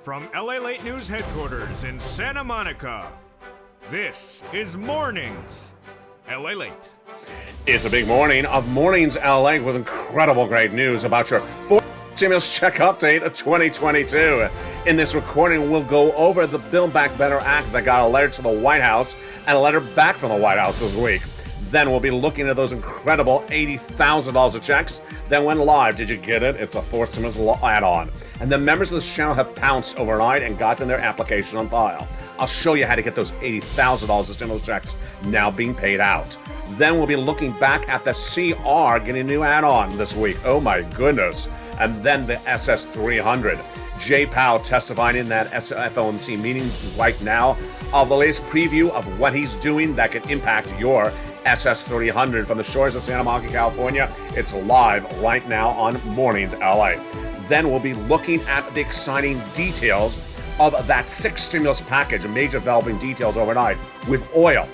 From LALATE News headquarters in Santa Monica, this is Mornings LALATE. It's a big morning of Mornings LA with incredible great news about your fourth stimulus check update of 2022. In this recording, we'll go over the Build Back Better Act that got a letter to the White House and a letter back from the White House this week. Then we'll be looking at those incredible $80,000 of checks that went live. Did you get it? It's a fourth stimulus add-on. And the members of this channel have pounced overnight and gotten their application on file. I'll show you how to get those $80,000 of stimulus checks now being paid out. Then we'll be looking back at the CR getting a new add-on this week. Oh my goodness. And then the SS300. Jay Powell testifying in that FOMC meeting right now of the latest preview of what he's doing that could impact your SS300 from the shores of Santa Monica, California. It's live right now on Mornings LA. Then we'll be looking at the exciting details of that sixth stimulus package, major developing details overnight with oil,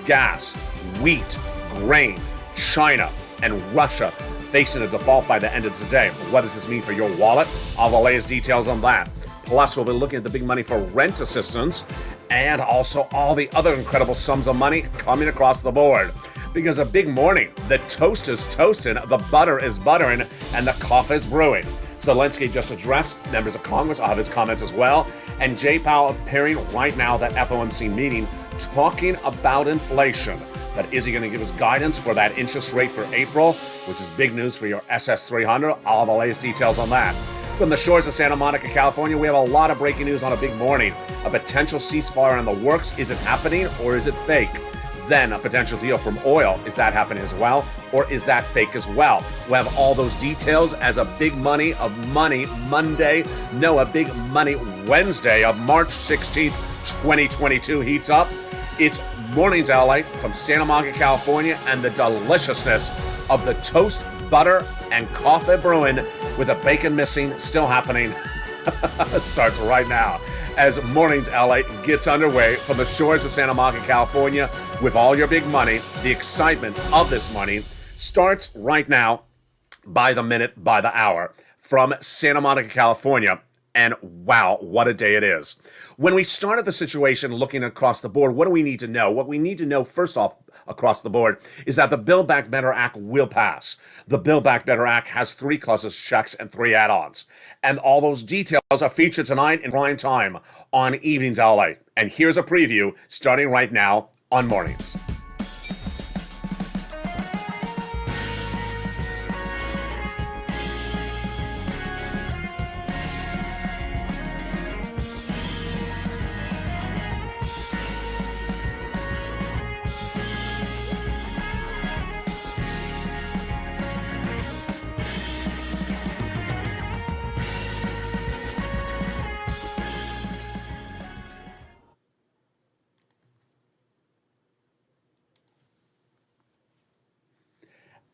gas, wheat, grain, China, and Russia facing a default by the end of today. What does this mean for your wallet? All the latest details on that. Plus, we'll be looking at the big money for rent assistance and also all the other incredible sums of money coming across the board. Because a big morning, the toast is toasting, the butter is buttering, and the coffee is brewing. Zelensky just addressed members of Congress. I'll have his comments as well. And Jay Powell appearing right now at that FOMC meeting talking about inflation. But is he going to give us guidance for that interest rate for April, which is big news for your SS300? I'll have the latest details on that. From the shores of Santa Monica, California, we have a lot of breaking news on a big morning. A potential ceasefire in the works. Is it happening or is it fake? Then a potential deal from oil. Is that happening as well? Or is that fake as well? We'll have all those details as a big money of money Monday. No, a big money Wednesday of March 16th, 2022 heats up. It's Mornings LA from Santa Monica, California, and the deliciousness of the toast, butter, and coffee brewing with the bacon missing still happening. Starts right now as Mornings LA gets underway from the shores of Santa Monica, California with all your big money. The excitement of this money starts right now by the minute, by the hour from Santa Monica, California. And wow, what a day it is. When we started the situation looking across the board, what do we need to know? What we need to know, first off, across the board, is that the Build Back Better Act will pass. The Build Back Better Act has 3 clauses, checks, and 3 add-ons. And all those details are featured tonight in prime time on Evenings LA. And here's a preview starting right now on Mornings.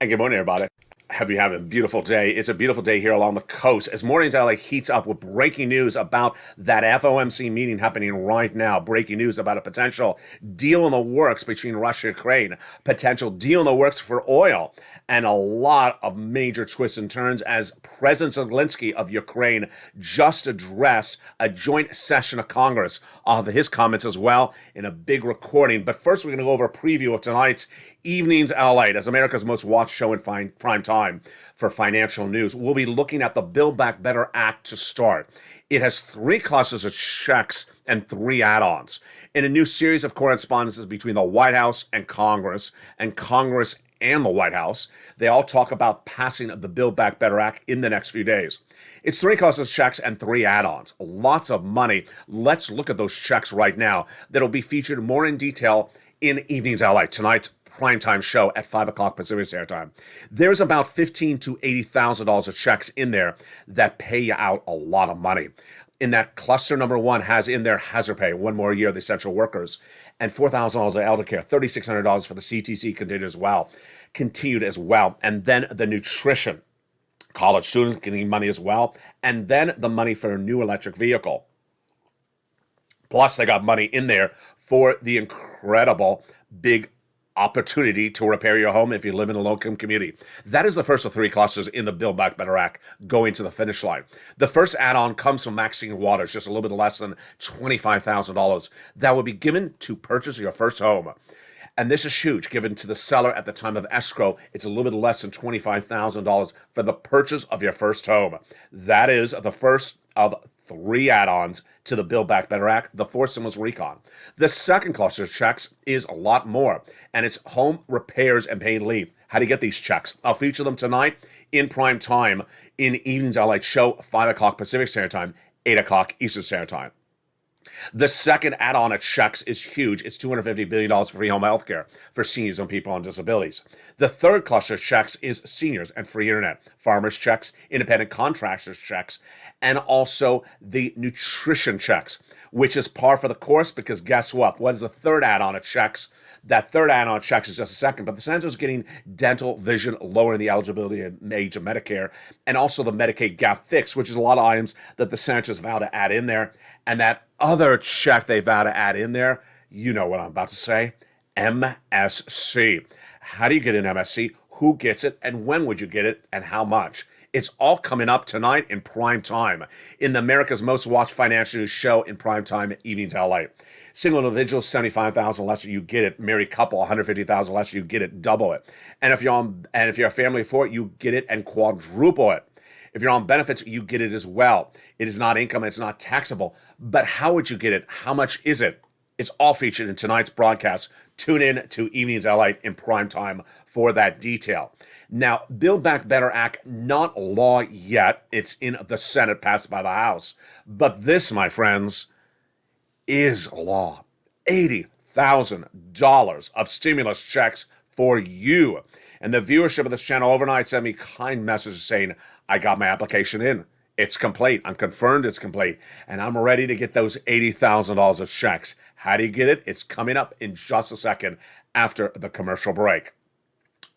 And good morning, everybody. Hope you have a beautiful day. It's a beautiful day here along the coast as Mornings LA heats up with breaking news about that FOMC meeting happening right now. Breaking news about a potential deal in the works between Russia and Ukraine, potential deal in the works for oil, and a lot of major twists and turns as President Zelensky of Ukraine just addressed a joint session of Congress. I'll have his comments as well in a big recording. But first, we're going to go over a preview of tonight's Evenings LA, as America's most watched show in prime time for financial news. We'll be looking at the Build Back Better Act to start. It has 3 clauses of checks and 3 add-ons in a new series of correspondences between the White House and Congress and the White House. They all talk about passing the Build Back Better Act in the next few days. It's 3 clauses, checks, and 3 add-ons. Lots of money. Let's look at those checks right now. That'll be featured more in detail in Evenings LA, tonight's primetime show at 5 o'clock Pacific Standard Time. There's about $15,000 to $80,000 of checks in there that pay you out a lot of money. In that cluster number 1 has in there hazard pay, 1 more year of the essential workers, and $4,000 of elder care, $3,600 for the CTC continued as well. And then the nutrition, college students getting money as well, and then the money for a new electric vehicle. Plus, they got money in there for the incredible big opportunity to repair your home if you live in a low-income community. That is the first of three clusters in the Build Back Better Act going to the finish line. The first add-on comes from Maxine Waters, just a little bit less than $25,000. That will be given to purchase your first home. And this is huge, given to the seller at the time of escrow. It's a little bit less than $25,000 for the purchase of your first home. That is the first of three add-ons to the Build Back Better Act. The fourth one was recon. The second cluster of checks is a lot more, and it's home repairs and paid leave. How do you get these checks? I'll feature them tonight in prime time in Evening's LALATE show, 5 o'clock Pacific Standard Time, 8 o'clock Eastern Standard Time. The second add-on of checks is huge. It's $250 billion for free home health care for seniors and people on disabilities. The third cluster of checks is seniors and free internet, farmers checks, independent contractors checks, and also the nutrition checks, which is par for the course because guess what? What is the third add-on of checks? That third add-on of checks is just a second, but the Senator's getting dental, vision, lowering the eligibility and age of Medicare, and also the Medicaid gap fix, which is a lot of items that the Senators vow to add in there. And that other check they vow to add in there, you know what I'm about to say, MSC. How do you get an MSC? Who gets it? And when would you get it? And how much? It's all coming up tonight in prime time in the America's Most Watched Financial News show in prime time at Evening's LALATE. Single individuals, $75,000 less, you get it. Married couple, $150,000 less, you get it. Double it. And if you're a family of four, you get it and quadruple it. If you're on benefits, you get it as well. It is not income, it's not taxable. But how would you get it? How much is it? It's all featured in tonight's broadcast. Tune in to Evening's LALATE in prime time for that detail. Now, Build Back Better Act, not law yet. It's in the Senate, passed by the House. But this, my friends, is law. $80,000 of stimulus checks for you. And the viewership of this channel overnight sent me kind messages saying, I got my application in. It's complete. I'm confirmed it's complete. And I'm ready to get those $80,000 of checks. How do you get it? It's coming up in just a second after the commercial break.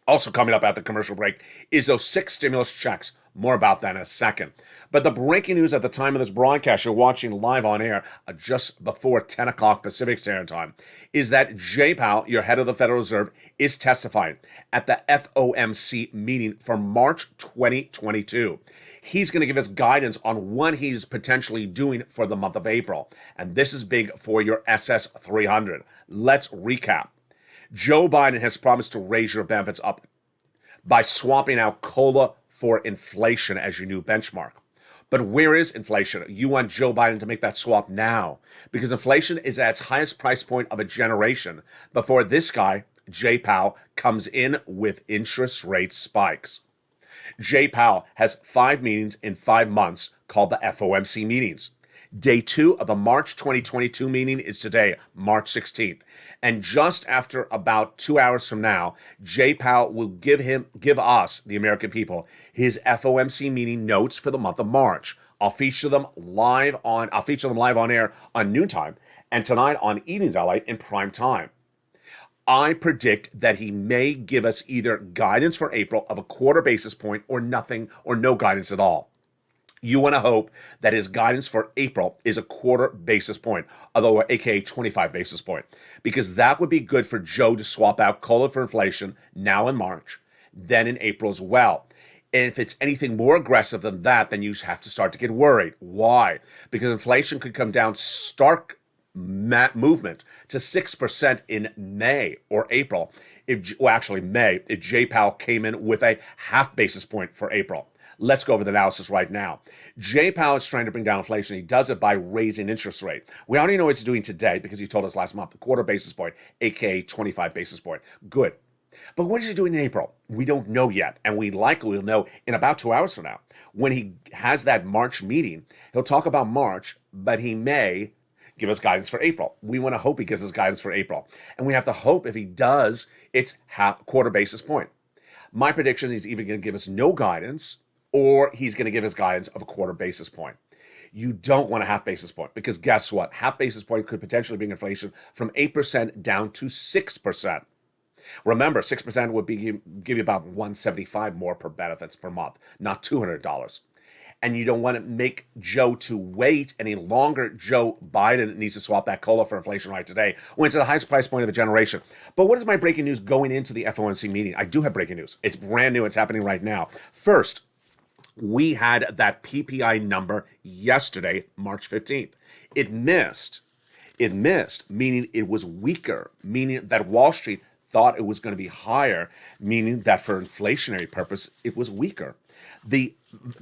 Also coming up at the commercial break is those 6 stimulus checks. More about that in a second. But the breaking news at the time of this broadcast, you're watching live on air just before 10 o'clock Pacific Standard Time, is that Jay Powell, your head of the Federal Reserve, is testifying at the FOMC meeting for March 2022. He's going to give us guidance on what he's potentially doing for the month of April. And this is big for your SS 300. Let's recap. Joe Biden has promised to raise your benefits up by swapping out COLA for inflation as your new benchmark. But where is inflation? You want Joe Biden to make that swap now because inflation is at its highest price point of a generation before this guy, Jay Powell, comes in with interest rate spikes. Jay Powell has 5 meetings in 5 months called the FOMC meetings. Day 2 of the March 2022 meeting is today, March 16th. And just after about 2 hours from now, Jay Powell will give us, the American people, his FOMC meeting notes for the month of March. I'll feature them live on air on noontime and tonight on Evening's LALATE in prime time. I predict that he may give us either guidance for April of a quarter basis point or nothing or no guidance at all. You want to hope that his guidance for April is a quarter basis point, although aka 25 basis point, because that would be good for Joe to swap out COLA for inflation now in March, then in April as well. And if it's anything more aggressive than that, then you have to start to get worried. Why? Because inflation could come down stark movement to 6% in May or April. May, if Jay Powell came in with a half basis point for April. Let's go over the analysis right now. Jay Powell is trying to bring down inflation. He does it by raising interest rate. We already know what he's doing today because he told us last month, a quarter basis point, aka 25 basis point. Good. But what is he doing in April? We don't know yet, and we likely will know in about 2 hours from now. When he has that March meeting, he'll talk about March, but he may give us guidance for April. We want to hope he gives us guidance for April. And we have to hope if he does, it's quarter basis point. My prediction is he's either going to give us no guidance or he's going to give us guidance of a quarter basis point. You don't want a half basis point because guess what? Half basis point could potentially bring inflation from 8% down to 6%. Remember, 6% would give you about $175 more per benefits per month, not $200. and you don't want to make Joe to wait any longer. Joe Biden needs to swap that COLA for inflation right today. Went to the highest price point of a generation. But what is my breaking news going into the FOMC meeting? I do have breaking news. It's brand new. It's happening right now. First, we had that PPI number yesterday, March 15th. It missed, meaning it was weaker, meaning that Wall Street thought it was going to be higher, meaning that for inflationary purpose, it was weaker. The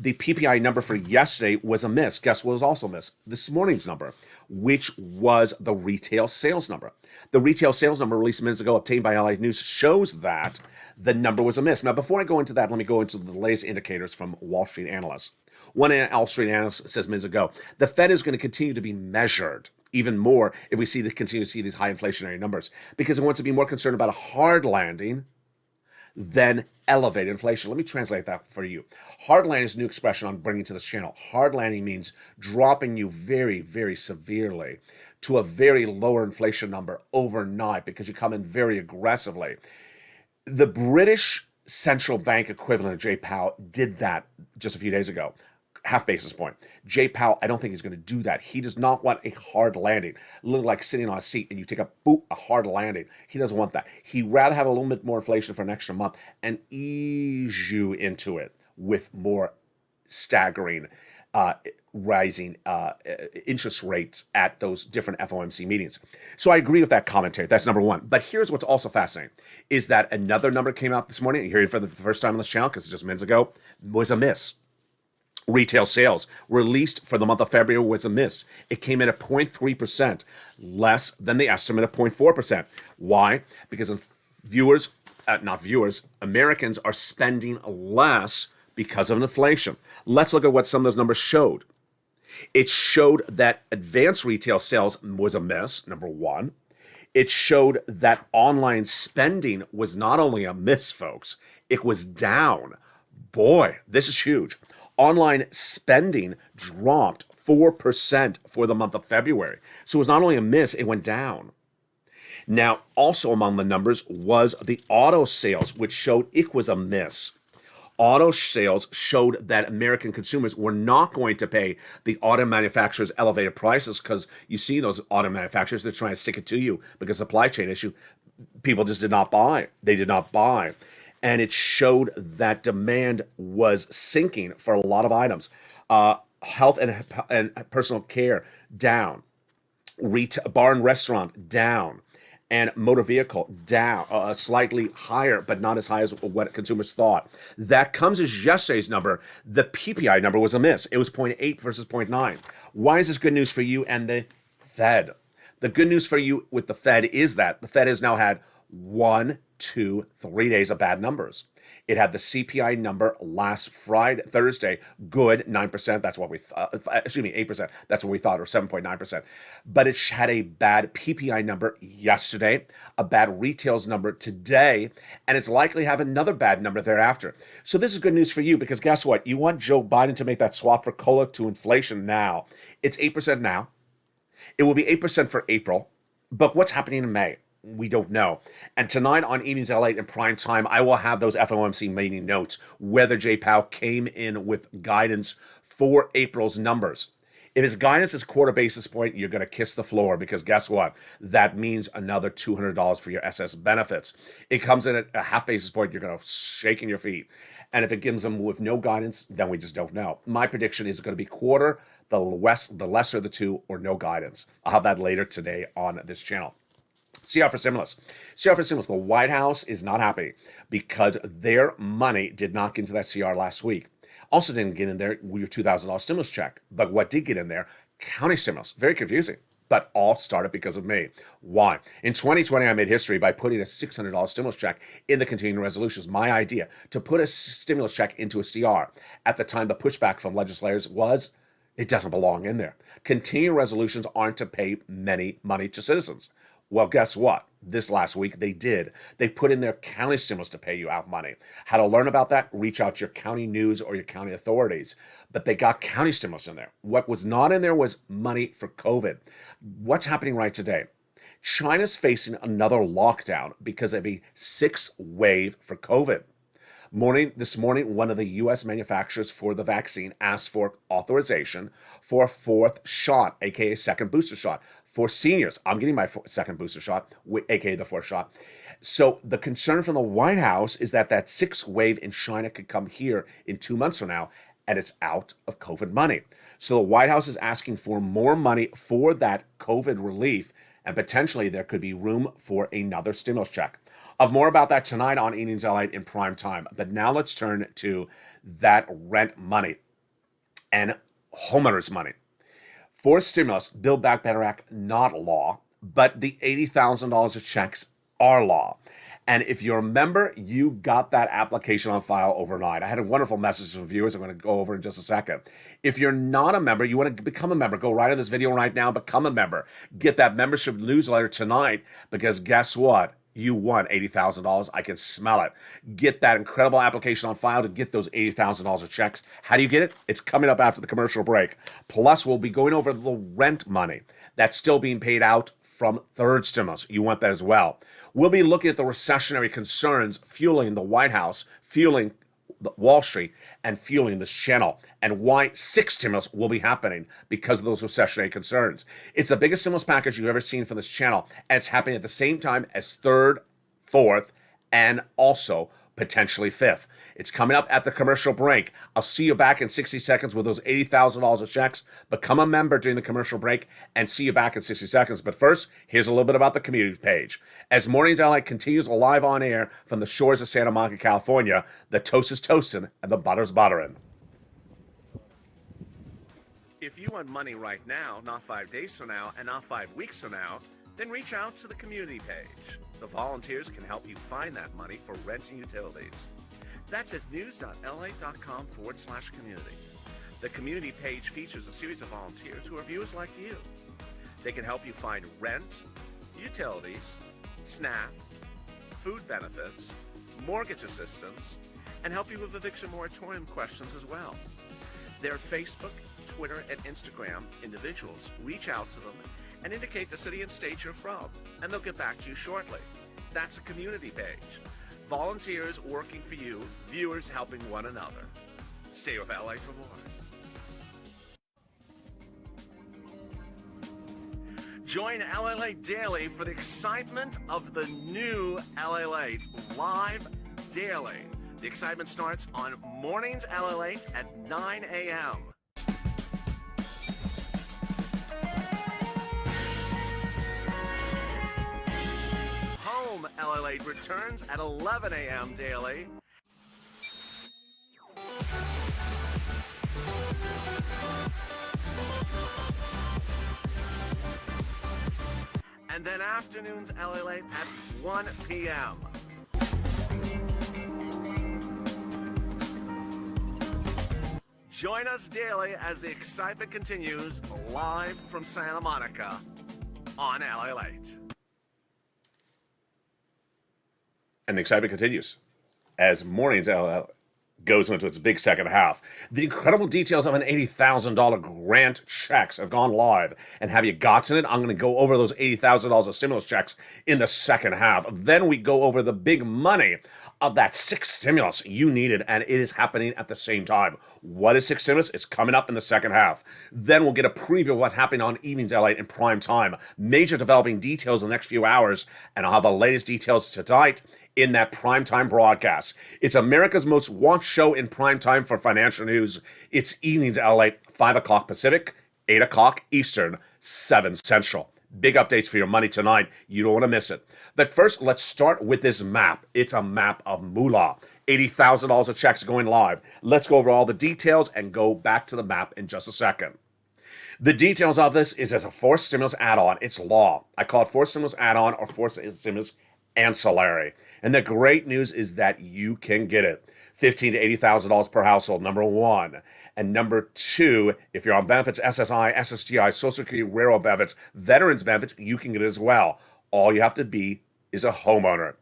PPI number for yesterday was a miss. Guess what was also a miss? This morning's number, which was the retail sales number. The retail sales number released minutes ago, obtained by LA News, shows that the number was a miss. Now, before I go into that, let me go into the latest indicators from Wall Street analysts. One Wall Street analyst says minutes ago, the Fed is going to continue to be measured even more if we continue to see these high inflationary numbers, because it wants to be more concerned about a hard landing than elevated inflation. Let me translate that for you. Hard landing is a new expression I'm bringing to this channel. Hard landing means dropping you very, very severely to a very lower inflation number overnight because you come in very aggressively. The British central bank equivalent of Jay Powell did that just a few days ago. Half basis point. Jay Powell, I don't think he's going to do that. He does not want a hard landing. A little like sitting on a seat and you take a hard landing. He doesn't want that. He'd rather have a little bit more inflation for an extra month and ease you into it with more staggering rising interest rates at those different FOMC meetings. So I agree with that commentary. That's number one. But here's what's also fascinating is that another number came out this morning. You're hearing it for the first time on this channel because it's just minutes ago, was a miss. Retail sales released for the month of February was a miss. It came in at 0.3%, less than the estimate of 0.4%. Why? Because Americans are spending less because of inflation. Let's look at what some of those numbers showed. It showed that advanced retail sales was a miss, number one. It showed that online spending was not only a miss, folks, it was down. Boy, this is huge. Online spending dropped 4% for the month of February. So it was not only a miss, it went down. Now, also among the numbers was the auto sales, which showed it was a miss. Auto sales showed that American consumers were not going to pay the auto manufacturers elevated prices because you see those auto manufacturers, they're trying to stick it to you because supply chain issue. People just did not buy. They did not buy. And it showed that demand was sinking for a lot of items. Health and personal care down. Bar and restaurant down. And motor vehicle down, slightly higher, but not as high as what consumers thought. That comes as yesterday's number. The PPI number was a miss. It was 0.8 versus 0.9. Why is this good news for you and the Fed? The good news for you with the Fed is that the Fed has now had 1, 2, 3 days of bad numbers. It had the CPI number last Thursday, good, 9%. That's what we thought. 8%. That's what we thought, or 7.9%. But it had a bad PPI number yesterday, a bad retails number today, and it's likely to have another bad number thereafter. So this is good news for you because guess what? You want Joe Biden to make that swap for COLA to inflation now. It's 8% now. It will be 8% for April. But what's happening in May? We don't know. And tonight on Evenings LALATE in prime time, I will have those FOMC meeting notes, whether Jay Powell came in with guidance for April's numbers. If his guidance is quarter basis point, you're going to kiss the floor because guess what? That means another $200 for your SS benefits. It comes in at a half basis point, you're going to shake in your feet. And if it gives them with no guidance, then we just don't know. My prediction is going to be quarter, the lesser of the two, or no guidance. I'll have that later today on this channel. CR for stimulus. CR for stimulus. The White House is not happy because their money did not get into that CR last week. Also didn't get in there your $2,000 stimulus check. But what did get in there? County stimulus. Very confusing. But all started because of me. Why? In 2020, I made history by putting a $600 stimulus check in the continuing resolutions. My idea to put a stimulus check into a CR. At the time, the pushback from legislators was it doesn't belong in there. Continuing resolutions aren't to pay money to citizens. Well, guess what? This last week, they did. They put in their county stimulus to pay you out money. How to learn about that? Reach out to your county news or your county authorities. But they got county stimulus in there. What was not in there was money for COVID. What's happening right today? China's facing another lockdown because of a 6th wave for COVID. This morning, one of the U.S. manufacturers for the vaccine asked for authorization for a fourth shot, aka second booster shot, for seniors. I'm getting my second booster shot, aka the fourth shot. So the concern from the White House is that sixth wave in China could come here in 2 months from now, and it's out of COVID money. So the White House is asking for more money for that COVID relief, and potentially there could be room for another stimulus check. Of more about that tonight on Evenings LALATE in prime time. But now let's turn to that rent money and homeowners money. For stimulus, Build Back Better Act, not law, but the $80,000 of checks are law. And if you're a member, you got that application on file overnight. I had a wonderful message from viewers I'm going to go over in just a second. If you're not a member, you want to become a member, go right in this video right now, become a member. Get that membership newsletter tonight, because guess what? You won $80,000. I can smell it. Get that incredible application on file to get those $80,000 of checks. How do you get it? It's coming up after the commercial break. Plus, we'll be going over the rent money that's still being paid out from third stimulus. You want that as well. We'll be looking at the recessionary concerns fueling the White House, fueling Wall Street, and fueling this channel, and why sixth stimulus will be happening because of those recessionary concerns. It's the biggest stimulus package you've ever seen from this channel, and it's happening at the same time as third, fourth, and also potentially fifth. It's coming up at the commercial break. I'll see you back in 60 seconds with those $80,000 of checks. Become a member during the commercial break and see you back in 60 seconds. But first, here's a little bit about the community page. As Mornings LALATE continues live on air from the shores of Santa Monica, California, the toast is toasting and the butter's buttering. If you want money right now, not 5 days from now, and not 5 weeks from now, then reach out to the community page. The volunteers can help you find that money for rent and utilities. That's at news.la.com/community. The community page features a series of volunteers who are viewers like you. They can help you find rent, utilities, SNAP, food benefits, mortgage assistance, and help you with eviction moratorium questions as well. Their Facebook, Twitter, and Instagram individuals reach out to them and indicate the city and state you're from, and they'll get back to you shortly. That's a community page. Volunteers working for you, viewers helping one another. Stay with LA for more. Join LALATE Daily for the excitement of the new LALATE live daily. The excitement starts on Mornings LALATE at 9 a.m. Home LALATE returns at 11 a.m. daily. And then afternoons LALATE at 1 p.m. Join us daily as the excitement continues live from Santa Monica on LALATE. And the excitement continues as Mornings LALATE goes into its big second half. The incredible details of an $80,000 grant checks have gone live. And have you gotten it? I'm going to go over those $80,000 of stimulus checks in the second half. Then we go over the big money of that sixth stimulus you needed, and it is happening at the same time. What is sixth stimulus? It's coming up in the second half. Then we'll get a preview of what's happening on Evenings LALATE in prime time. Major developing details in the next few hours, and I'll have the latest details tonight in that primetime broadcast. It's America's most watched show in primetime for financial news. It's Evenings LALATE, 5 o'clock Pacific, 8 o'clock Eastern, 7 Central. Big updates for your money tonight. You don't want to miss it. But first, let's start with this map. It's a map of moolah. $80,000 of checks going live. Let's go over all the details and go back to the map in just a second. The details of this is as a fourth stimulus add-on. It's law. I call it fourth stimulus add-on or fourth stimulus ancillary. And the great news is that you can get it. $15,000 to $80,000 per household, number one. And number two, if you're on benefits, SSI, SSGI, Social Security, railroad benefits, veterans benefits, you can get it as well. All you have to be is a homeowner.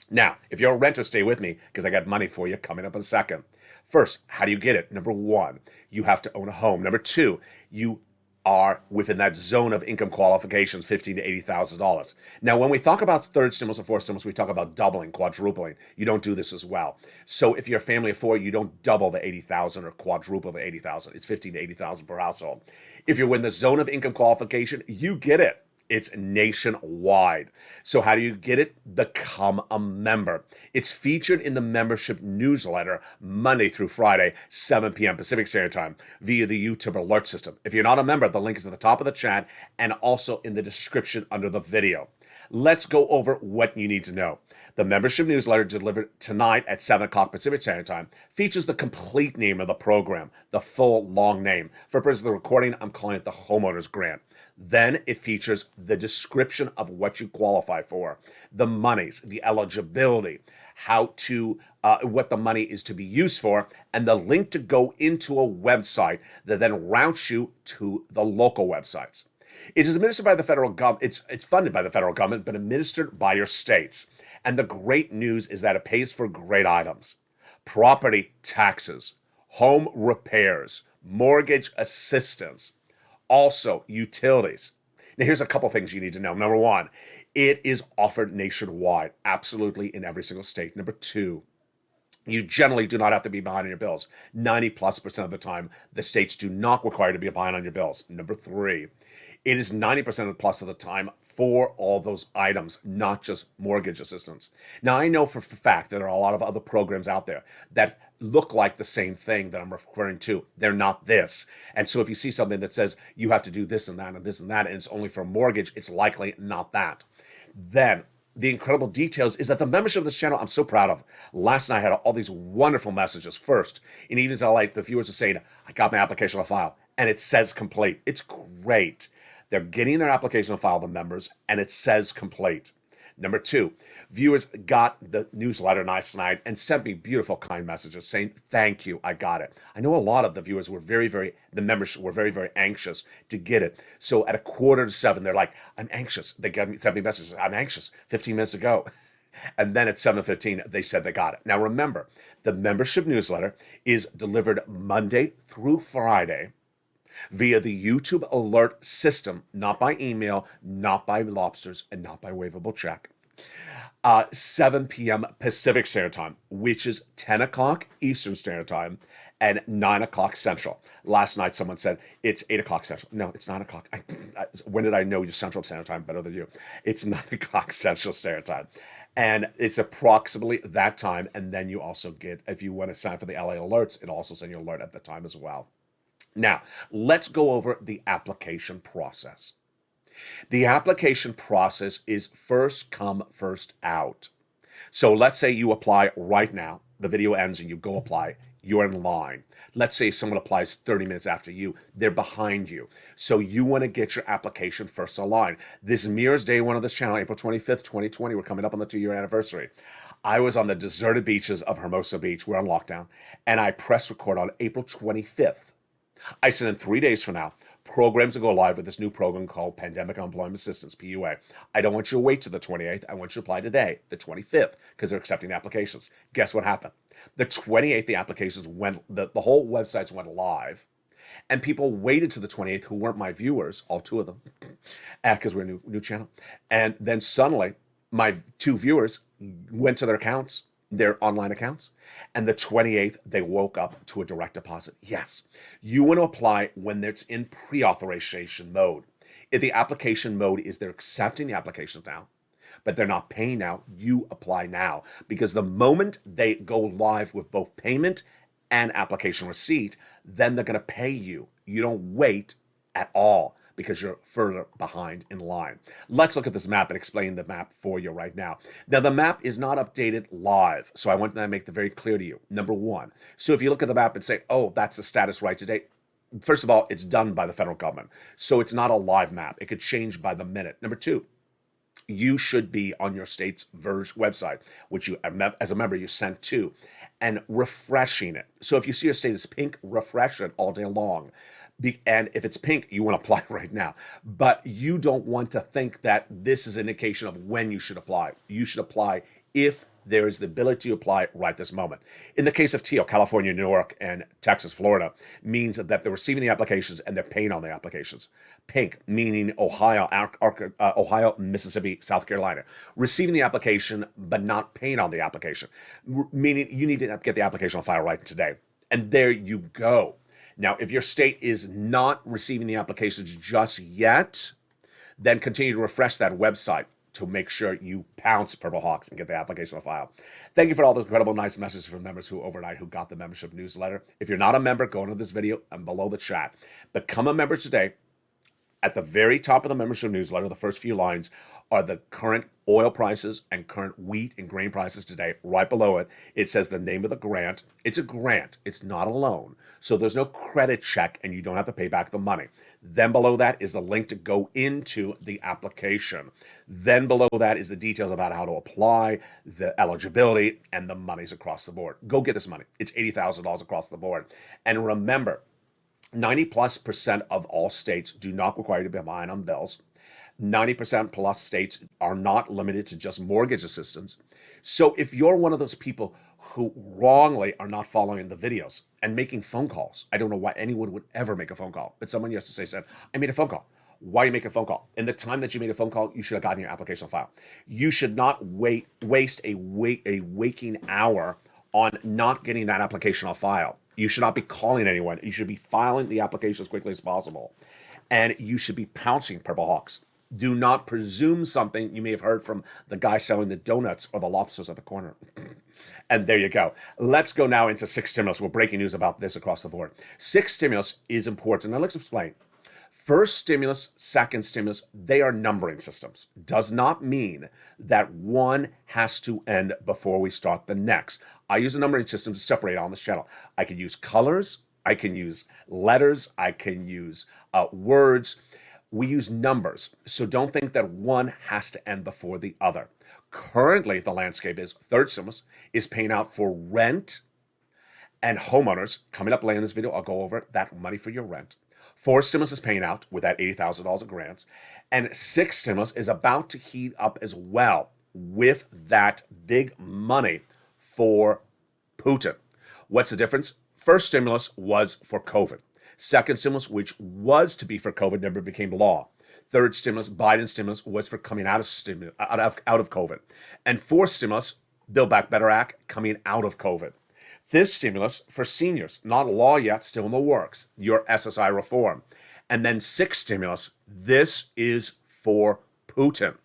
Now, if you're a renter, stay with me because I got money for you coming up in a second. First, how do you get it? Number one, you have to own a home. Number two, you are within that zone of income qualifications, $15,000 to $80,000. Now, when we talk about third stimulus and fourth stimulus, we talk about doubling, quadrupling. You don't do this as well. So if you're a family of four, you don't double the 80,000 or quadruple the 80,000. It's 15,000 to 80,000 per household. If you're in the zone of income qualification, you get it. It's nationwide. So how do you get it? Become a member. It's featured in the membership newsletter Monday through Friday, 7 p.m. Pacific Standard Time via the YouTube alert system. If you're not a member, the link is at the top of the chat and also in the description under the video. Let's go over what you need to know. The membership newsletter delivered tonight at 7 o'clock Pacific Standard Time features the complete name of the program, the full long name. For purposes of the recording, I'm calling it the Homeowners Grant. Then it features the description of what you qualify for, the monies, the eligibility, how to, what the money is to be used for, and the link to go into a website that then routes you to the local websites. It is administered by the federal government. It's funded by the federal government, but administered by your states. And the great news is that it pays for great items: property taxes, home repairs, mortgage assistance, also utilities. Now, here's a couple things you need to know. Number one, it is offered nationwide, absolutely in every single state. Number two, you generally do not have to be behind on your bills. 90+% of the time, the states do not require you to be behind on your bills. Number three, it is 90% plus of the time for all those items, not just mortgage assistance. Now, I know for a fact that there are a lot of other programs out there that look like the same thing that I'm referring to. They're not this. And so if you see something that says you have to do this and that and this and that, and it's only for mortgage, it's likely not that. Then the incredible details is that the membership of this channel, I'm so proud of. Last night I had all these wonderful messages. First, in Evenings LA, the viewers are saying, I got my application on file, and it says complete. It's great. They're getting their application on file, the members, and it says complete. Number two, viewers got the newsletter last night and sent me beautiful, kind messages saying, thank you, I got it. I know a lot of the viewers were the members were very anxious to get it. So at 6:45, they're like, I'm anxious. They sent me messages, I'm anxious, 15 minutes ago. And then at 7:15, they said they got it. Now remember, the membership newsletter is delivered Monday through Friday via the YouTube alert system, not by email, not by lobsters, and not by waivable check. 7 p.m. Pacific Standard Time, which is 10 o'clock Eastern Standard Time and 9 o'clock Central. Last night, someone said it's 8 o'clock Central. No, it's 9 o'clock. When did I know your Central Standard Time better than you? It's 9 o'clock Central Standard Time. And it's approximately that time. And then you also get, if you want to sign up for the LA alerts, it'll also send you an alert at the time as well. Now, let's go over the application process. The application process is first come, first out. So let's say you apply right now. The video ends and you go apply. You're in line. Let's say someone applies 30 minutes after you. They're behind you. So you want to get your application first in line. This mirrors day one of this channel, April 25th, 2020. We're coming up on the 2-year anniversary. I was on the deserted beaches of Hermosa Beach. We're on lockdown. And I press record on April 25th. I said in 3 days from now, programs will go live with this new program called Pandemic Unemployment Assistance, PUA. I don't want you to wait till the 28th. I want you to apply today, the 25th, because they're accepting applications. Guess what happened? The 28th, the applications went, the whole websites went live, and people waited to the 28th who weren't my viewers, all two of them, because we're a new channel. And then suddenly, my two viewers went to their accounts, their online accounts, and the 28th, they woke up to a direct deposit. Yes, you want to apply when it's in pre-authorization mode. If the application mode is they're accepting the applications now, but they're not paying now, you apply now. Because the moment they go live with both payment and application receipt, then they're going to pay you. You don't wait at all, because you're further behind in line. Let's look at this map and explain the map for you right now. Now, the map is not updated live, so I want to make that very clear to you. Number one, so if you look at the map and say, oh, that's the status right today, first of all, it's done by the federal government, so it's not a live map. It could change by the minute. Number two, you should be on your state's website, which you, as a member, you sent to, and refreshing it. So if you see your state is pink, refresh it all day long. And if it's pink, you want to apply right now. But you don't want to think that this is an indication of when you should apply. You should apply if There is the ability to apply right this moment. In the case of teal, California, New York, and Texas, Florida, means that they're receiving the applications and they're paying on the applications. Pink, meaning Ohio, Ohio, Mississippi, South Carolina, receiving the application but not paying on the application, meaning you need to get the application on file right today. And there you go. Now, if your state is not receiving the applications just yet, then continue to refresh that website to make sure you pounce Purple Hawks and get the application on file. Thank you for all those incredible nice messages from members who overnight who got the membership newsletter. If you're not a member, go into this video and below the chat. Become a member today. At the very top of the membership newsletter, the first few lines are the current oil prices and current wheat and grain prices today. Right below it, it says the name of the grant. It's a grant. It's not a loan. So there's no credit check and you don't have to pay back the money. Then below that is the link to go into the application. Then below that is the details about how to apply, the eligibility, and the monies across the board. Go get this money. It's $80,000 across the board. And remember, 90+% of all states do not require you to be behind on bills. 90% plus states are not limited to just mortgage assistance. So if you're one of those people who wrongly are not following the videos and making phone calls, I don't know why anyone would ever make a phone call, but someone yesterday said, I made a phone call. Why you make a phone call? In the time that you made a phone call, you should have gotten your application file. You should not waste a waking hour on not getting that application on file. You should not be calling anyone. You should be filing the application as quickly as possible. And you should be pouncing Purple Hawks. Do not presume something you may have heard from the guy selling the donuts or the lobsters at the corner. And there you go. Let's go now into 6 stimulus. We're breaking news about this across the board. 6 stimulus is important. Now let's explain. First stimulus, second stimulus, they are numbering systems. Does not mean that one has to end before we start the next. I use a numbering system to separate on this channel. I can use colors, I can use letters, I can use words. We use numbers. So don't think that one has to end before the other. Currently, the landscape is third stimulus is paying out for rent and homeowners. Coming up later in this video, I'll go over that money for your rent. 4 stimulus is paying out with that $80,000 of grants. And 6 stimulus is about to heat up as well with that big money for Putin. What's the difference? First stimulus was for COVID. Second stimulus, which was to be for COVID, never became law. Third stimulus, Biden stimulus, was for coming out of COVID. And fourth stimulus, Build Back Better Act, coming out of COVID. This stimulus for seniors, not law yet, still in the works, your SSI reform. And then 6 stimulus, this is for Putin.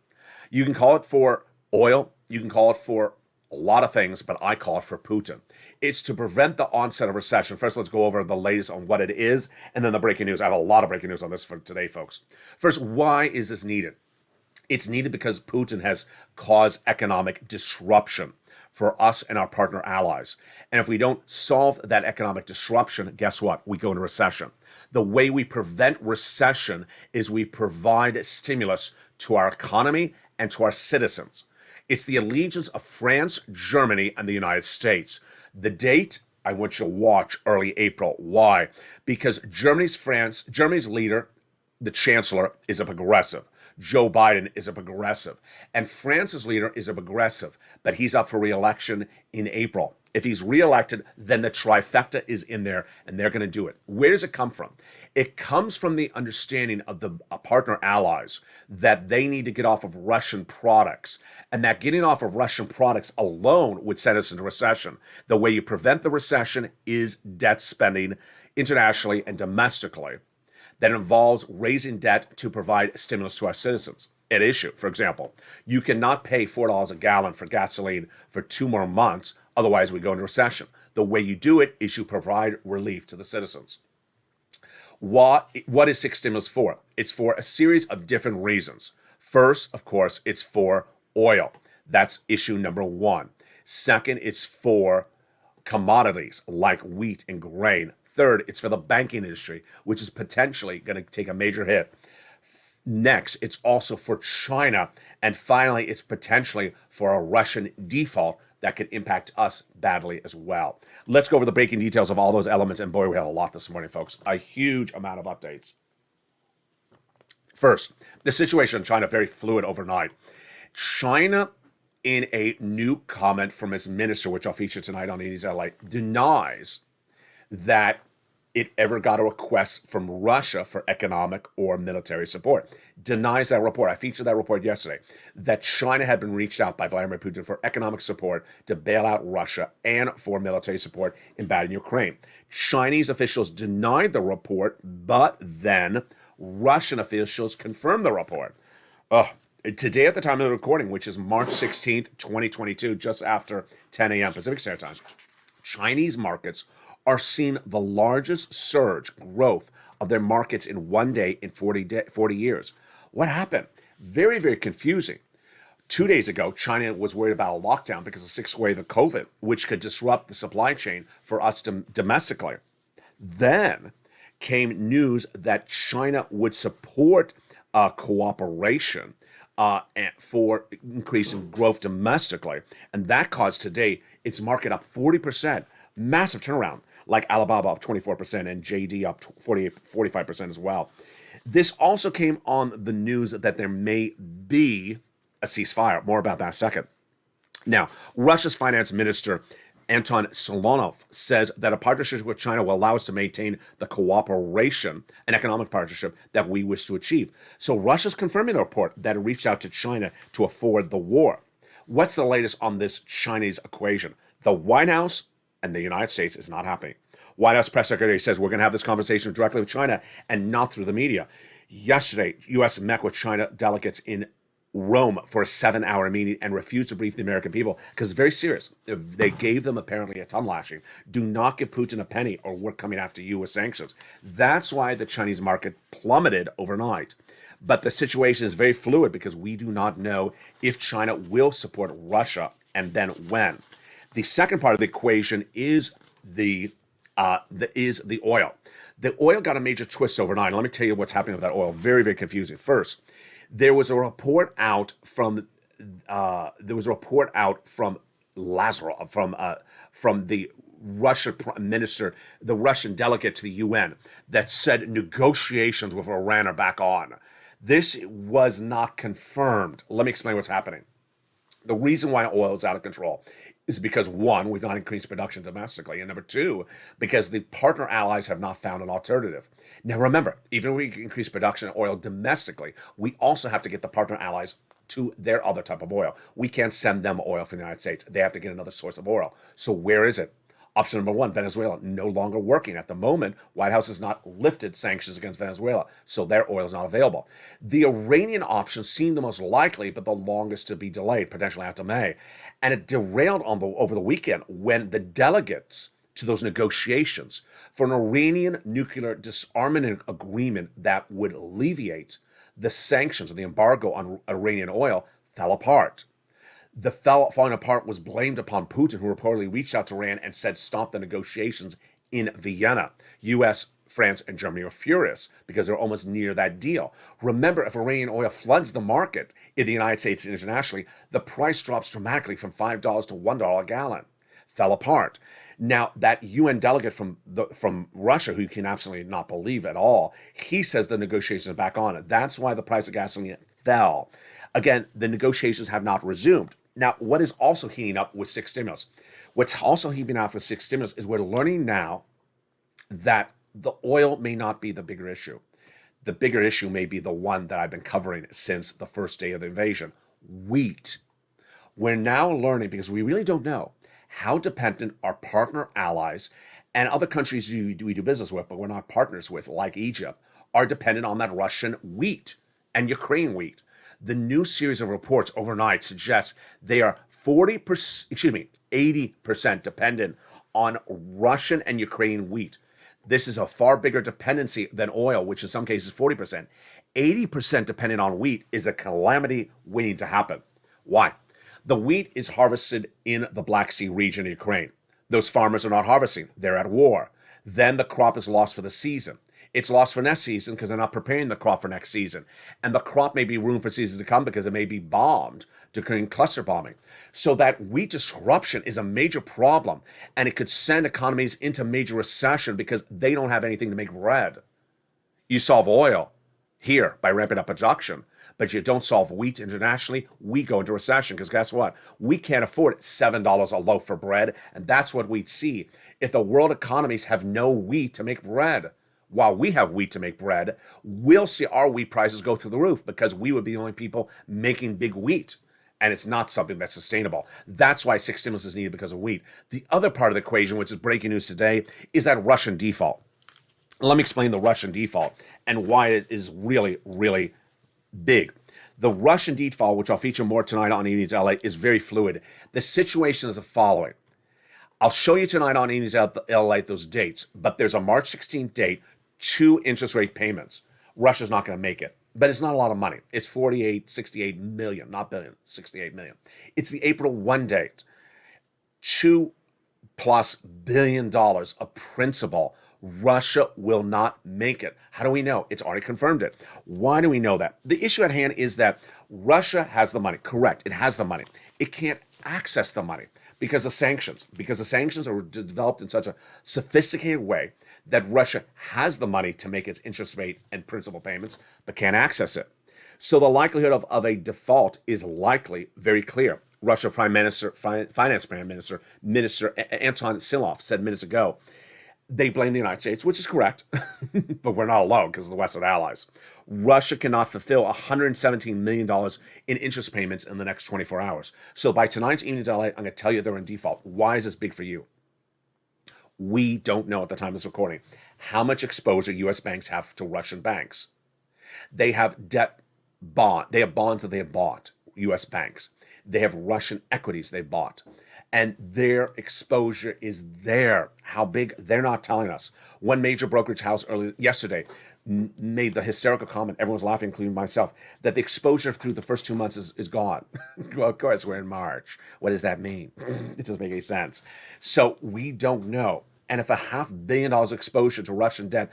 You can call it for oil, you can call it for a lot of things, but I call it for Putin. It's to prevent the onset of recession. First, let's go over the latest on what it is, and then the breaking news. I have a lot of breaking news on this for today, folks. First, why is this needed? It's needed because Putin has caused economic disruption for us and our partner allies. And if we don't solve that economic disruption, guess what? We go into recession. The way we prevent recession is we provide stimulus to our economy and to our citizens. It's the allegiance of France, Germany, and the United States. The date, I want you to watch early April. Why? Because Germany's leader, the chancellor, is a progressive. Joe Biden is a progressive. And France's leader is a progressive, but he's up for re-election in April. If he's re-elected, then the trifecta is in there, and they're going to do it. Where does it come from? It comes from the understanding of the partner allies that they need to get off of Russian products, and that getting off of Russian products alone would send us into recession. The way you prevent the recession is debt spending internationally and domestically that involves raising debt to provide stimulus to our citizens. At issue, for example, you cannot pay $4 a gallon for gasoline for 2 more months, otherwise we go into recession. The way you do it is you provide relief to the citizens. What is 6 stimulus for? It's for a series of different reasons. First, of course, it's for oil. That's issue number 1. Second, it's for commodities like wheat and grain. Third, it's for the banking industry, which is potentially going to take a major hit. Next, it's also for China. And finally, it's potentially for a Russian default that could impact us badly as well. Let's go over the breaking details of all those elements. And boy, we have a lot this morning, folks. A huge amount of updates. First, the situation in China, very fluid overnight. China in a new comment from his minister, which I'll feature tonight on 80s LA, denies that it ever got a request from Russia for economic or military support. Denies that report. I featured that report yesterday, that China had been reached out by Vladimir Putin for economic support to bail out Russia and for military support in battling Ukraine. Chinese officials denied the report, but then Russian officials confirmed the report. Today at the time of the recording, which is March 16th, 2022, just after 10 a.m. Pacific Standard Time, Chinese markets are seeing the largest surge growth of their markets in one day in 40 years. What happened? Very, very confusing. 2 days ago, China was worried about a lockdown because of the sixth wave of COVID, which could disrupt the supply chain for us domestically. Then came news that China would support cooperation for increasing growth domestically. And that caused today its market up 40%. Massive turnaround, like Alibaba up 24% and JD up 45% as well. This also came on the news that there may be a ceasefire. More about that in a second. Now, Russia's finance minister, Anton Solonov, says that a partnership with China will allow us to maintain the cooperation and economic partnership that we wish to achieve. So Russia's confirming the report that it reached out to China to afford the war. What's the latest on this Chinese equation? The White House and the United States is not happening. White House press secretary says we're going to have this conversation directly with China and not through the media. Yesterday, U.S. met with China delegates in Rome for a 7-hour meeting and refused to brief the American people because it's very serious. They gave them apparently a tongue lashing. Do not give Putin a penny or we're coming after you with sanctions. That's why the Chinese market plummeted overnight. But the situation is very fluid because we do not know if China will support Russia and then when. The second part of the equation is the oil. The oil got a major twist overnight. Let me tell you what's happening with that oil. Very, very confusing. First, there was a report out from Lazarov from the Russian prime minister, the Russian delegate to the UN, that said negotiations with Iran are back on. This was not confirmed. Let me explain what's happening. The reason why oil is out of control is because, one, we've not increased production domestically, and number two, because the partner allies have not found an alternative. Now remember, even if we increase production of oil domestically, we also have to get the partner allies to their other type of oil. We can't send them oil from the United States. They have to get another source of oil. So where is it? Option number one, Venezuela, no longer working. At the moment, White House has not lifted sanctions against Venezuela, so their oil is not available. The Iranian option seemed the most likely, but the longest to be delayed, potentially out to May. And it derailed over the weekend when the delegates to those negotiations for an Iranian nuclear disarmament agreement that would alleviate the sanctions and the embargo on Iranian oil fell apart. The falling apart was blamed upon Putin, who reportedly reached out to Iran and said stop the negotiations in Vienna. U.S., France, and Germany are furious because they're almost near that deal. Remember, if Iranian oil floods the market in the United States and internationally, the price drops dramatically from $5 to $1 a gallon. Fell apart. Now, that UN delegate from Russia, who you can absolutely not believe at all, he says the negotiations are back on. That's why the price of gasoline fell. Again, the negotiations have not resumed. Now, what is also heating up with six stimulus? What's also heating up with six stimulus is we're learning now that the oil may not be the bigger issue. The bigger issue may be the one that I've been covering since the first day of the invasion, wheat. We're now learning, because we really don't know, how dependent our partner allies and other countries we do business with, but we're not partners with, like Egypt, are dependent on that Russian wheat and Ukrainian wheat. The new series of reports overnight suggests they are 80% dependent on Russian and Ukrainian wheat. This is a far bigger dependency than oil, which in some cases 40%. 80% dependent on wheat is a calamity waiting to happen. Why? The wheat is harvested in the Black Sea region of Ukraine. Those farmers are not harvesting. They're at war. Then the crop is lost for the season. It's lost for next season because they're not preparing the crop for next season. And the crop may be ruined for seasons to come because it may be bombed during cluster bombing. So that wheat disruption is a major problem, and it could send economies into major recession because they don't have anything to make bread. You solve oil, here by ramping up production, but you don't solve wheat internationally, we go into recession. Because guess what? We can't afford $7 a loaf for bread, and that's what we'd see if the world economies have no wheat to make bread. While we have wheat to make bread, we'll see our wheat prices go through the roof because we would be the only people making big wheat. And it's not something that's sustainable. That's why 6 stimulus is needed, because of wheat. The other part of the equation, which is breaking news today, is that Russian default. Let me explain the Russian default and why it is really, really big. The Russian default, which I'll feature more tonight on Evenings LA, is very fluid. The situation is the following. I'll show you tonight on Evenings LA those dates, but there's a March 16th date, 2 interest rate payments. Russia's not going to make it. But it's not a lot of money. It's 68 million, not billion, 68 million. It's the April 1 date. $2+ billion of principal. Russia will not make it. How do we know? It's already confirmed it. Why do we know that? The issue at hand is that Russia has the money. Correct, it has the money. It can't access the money because of sanctions. Because the sanctions are developed in such a sophisticated way that Russia has the money to make its interest rate and principal payments, but can't access it. So the likelihood of a default is likely very clear. Russia Finance Prime Minister Anton Silov said minutes ago, they blame the United States, which is correct, but we're not alone because of the Western allies. Russia cannot fulfill $117 million in interest payments in the next 24 hours. So by tonight's Evenings LA, I'm going to tell you they're in default. Why is this big for you? We don't know at the time of this recording how much exposure U.S. banks have to Russian banks. They have they have bonds that they have bought, U.S. banks. They have Russian equities they bought. And their exposure is there. How big? They're not telling us. One major brokerage house yesterday made the hysterical comment, everyone's laughing, including myself, that the exposure through the first 2 months is gone. Well, of course, we're in March. What does that mean? It doesn't make any sense. So we don't know. And if $500 million exposure to Russian debt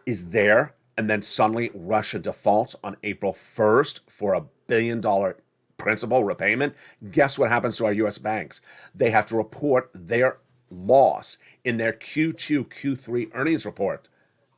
is there, and then suddenly Russia defaults on April 1st for $1 billion principal repayment, guess what happens to our U.S. banks? They have to report their loss in their Q2, Q3 earnings report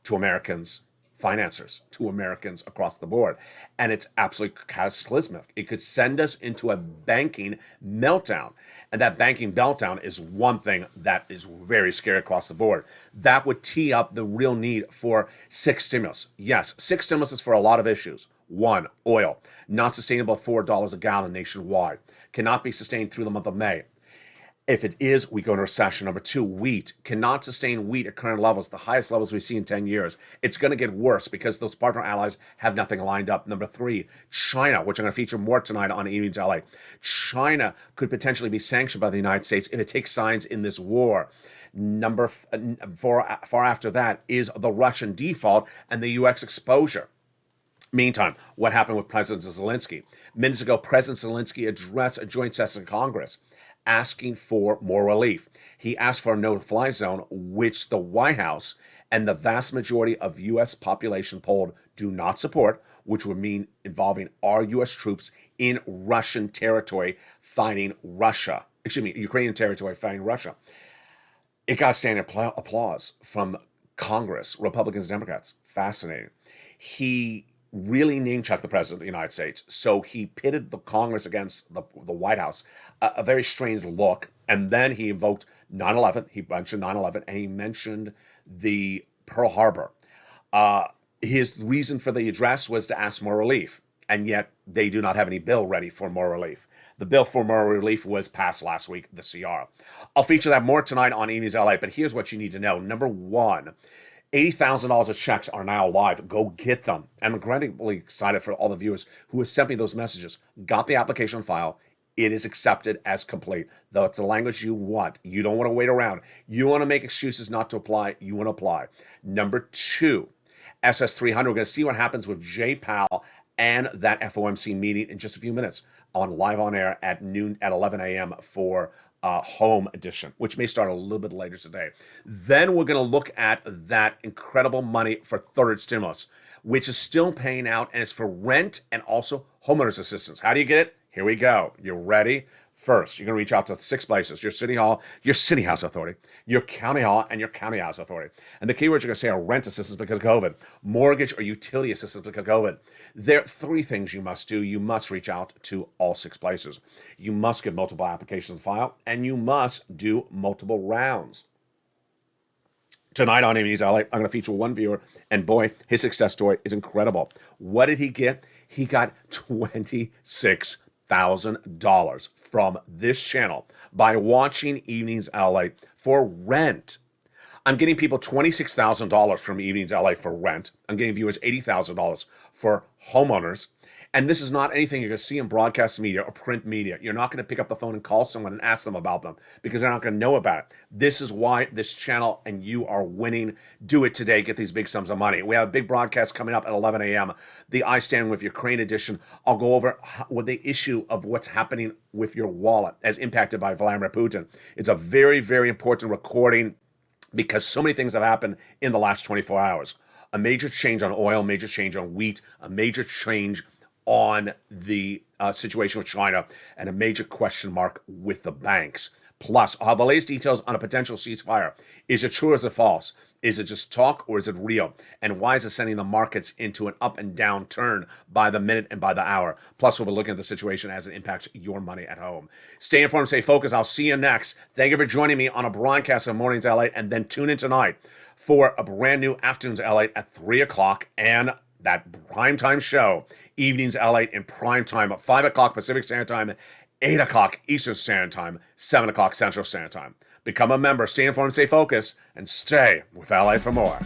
to Americans, financiers, to Americans across the board. And it's absolutely cataclysmic. It could send us into a banking meltdown. And that banking meltdown is one thing that is very scary across the board. That would tee up the real need for 6 stimulus. Yes, 6 stimulus is for a lot of issues. 1, oil, not sustainable at $4 a gallon nationwide. Cannot be sustained through the month of May. If it is, we go into recession. Number 2, wheat. Cannot sustain wheat at current levels, the highest levels we've seen in 10 years. It's going to get worse because those partner allies have nothing lined up. Number 3, China, which I'm going to feature more tonight on Evenings LA. China could potentially be sanctioned by the United States if it takes sides in this war. Number 4, far after that, is the Russian default and the U.S. exposure. Meantime, what happened with President Zelensky? Minutes ago, President Zelensky addressed a joint session in Congress asking for more relief. He asked for a no-fly zone, which the White House and the vast majority of U.S. population polled do not support, which would mean involving our U.S. troops in Russian territory fighting Russia. Ukrainian territory fighting Russia. It got standing applause from Congress, Republicans, Democrats. Fascinating. He really name-checked the President of the United States. So he pitted the Congress against the White House. A very strange look. And then he invoked 9/11. He mentioned 9/11, and he mentioned the Pearl Harbor. His reason for the address was to ask more relief. And yet they do not have any bill ready for more relief. The bill for more relief was passed last week, the CR. I'll feature that more tonight on Evenings LA, but here's what you need to know. Number 1, $80,000 of checks are now live. Go get them. I'm incredibly excited for all the viewers who have sent me those messages. Got the application file. It is accepted as complete. Though it's the language you want. You don't want to wait around. You want to make excuses not to apply. You want to apply. Number 2, SS300. We're going to see what happens with Jay Powell and that FOMC meeting in just a few minutes on live on air at noon at 11 a.m. for home edition, which may start a little bit later today. Then we're going to look at that incredible money for third stimulus, which is still paying out, and it's for rent and also homeowners assistance. How do you get it? Here we go. You ready? First, you're going to reach out to 6 places: your city hall, your city house authority, your county hall, and your county house authority. And the keywords you're going to say are rent assistance because of COVID, mortgage or utility assistance because of COVID. There are 3 things you must do. You must reach out to all 6 places. You must get multiple applications filed, and you must do multiple rounds. Tonight on Evenings LA, I'm going to feature one viewer, and boy, his success story is incredible. What did he get? He got $26,000 from this channel by watching Evenings LA for rent. I'm getting people $26,000 from Evenings LA for rent. I'm getting viewers $80,000 for homeowners. And this is not anything you're going to see in broadcast media or print media. You're not going to pick up the phone and call someone and ask them about them because they're not going to know about it. This is why this channel and you are winning. Do it today. Get these big sums of money. We have a big broadcast coming up at 11 a.m. The I Stand With Your Crane edition. I'll go over what the issue of what's happening with your wallet as impacted by Vladimir Putin. It's a very, very important recording because so many things have happened in the last 24 hours. A major change on oil, major change on wheat, a major change on the situation with China, and a major question mark with the banks. Plus, I'll have the latest details on a potential ceasefire. Is it true or is it false? Is it just talk or is it real? And why is it sending the markets into an up and down turn by the minute and by the hour? Plus, we'll be looking at the situation as it impacts your money at home. Stay informed, stay focused. I'll see you next. Thank you for joining me on a broadcast of Mornings LA, and then tune in tonight for a brand new Afternoons LA at 3 o'clock and that primetime show, Evenings LA in prime time at 5 o'clock Pacific Standard Time, 8 o'clock Eastern Standard Time, 7 o'clock Central Standard Time. Become a member, stay informed, stay focused, and stay with LA for more.